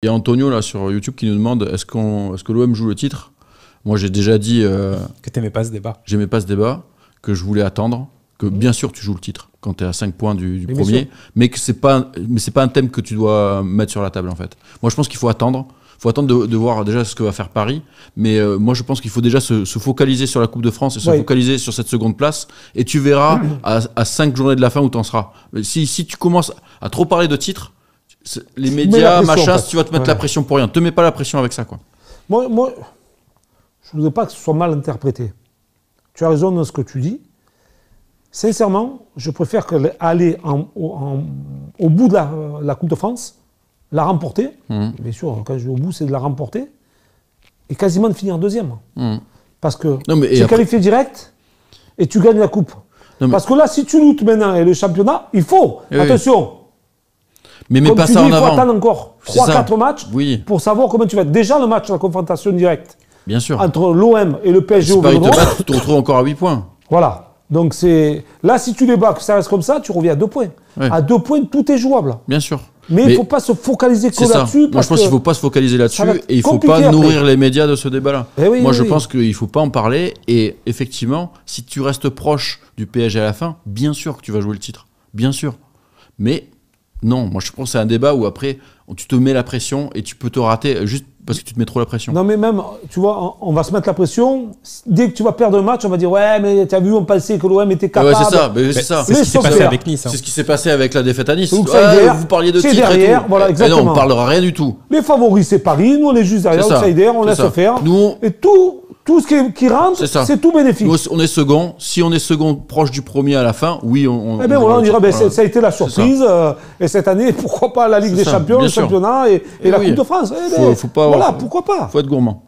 Il y a Antonio là sur YouTube qui nous demande est-ce que l'OM joue le titre? Moi j'ai déjà dit que t'aimais pas ce débat. J'aimais pas ce débat, que je voulais attendre, que bien sûr tu joues le titre quand tu es à 5 points du premier, mais que c'est pas un thème que tu dois mettre sur la table en fait. Moi je pense qu'il faut attendre. Il faut attendre de voir déjà ce que va faire Paris, mais moi je pense qu'il faut déjà se focaliser sur la Coupe de France et se focaliser sur cette seconde place, et tu verras à 5 journées de la fin où tu en seras. Si tu commences à trop parler de titres, les médias, machin, tu vas te mettre la pression pour rien. Te mets pas la pression avec ça, quoi. Moi, je ne voudrais pas que ce soit mal interprété. Tu as raison dans ce que tu dis. Sincèrement, je préfère aller au bout de la Coupe de France, la remporter. Bien sûr, quand je vais au bout, c'est de la remporter. Et quasiment de finir deuxième. Parce que tu es qualifié direct et tu gagnes la Coupe. Parce que là, si tu luttes maintenant et le championnat, il faut, attention. Mais pas ça en avant. Il faut attendre encore 3-4 matchs pour savoir comment tu vas être. Déjà, le match, la confrontation directe. Bien sûr. Entre l'OM et le PSG au Vélodrome. Tu te retrouves encore à 8 points. Voilà. Donc, là, si tu les bats, que ça reste comme ça, tu reviens à 2 points. Ouais. À 2 points, tout est jouable. Bien sûr. Mais il ne faut pas se focaliser que là-dessus. Moi, je pense qu'il ne faut pas se focaliser là-dessus et il ne faut pas nourrir les médias de ce débat-là. Moi, je pense qu'il ne faut pas en parler. Et effectivement, si tu restes proche du PSG à la fin, bien sûr que tu vas jouer le titre. Bien sûr. Mais non, moi, je pense que c'est un débat où après, tu te mets la pression et tu peux te rater juste parce que tu te mets trop la pression. Non, mais même, tu vois, on va se mettre la pression. Dès que tu vas perdre le match, on va dire ouais, mais t'as vu, on pensait que l'OM était capable. Ouais, c'est ça. C'est ça. C'est ce qui s'est passé avec Nice. C'est ce qui s'est passé avec la défaite à Nice. Donc, vous parliez de titre derrière, et tout. voilà, exactement. Non, on parlera rien du tout. Les favoris, c'est Paris. Nous, on est juste derrière. Outsider, on laisse faire. Et tout ce qui rentre, c'est tout bénéfique. Nous, on est second. Si on est second proche du premier à la fin, oui, on. Eh bien, voilà, on dira, ça a été la surprise. Et cette année, pourquoi pas la Ligue des Champions, le championnat et la Coupe de France. Faut pas. Voilà, pourquoi pas. Faut être gourmand.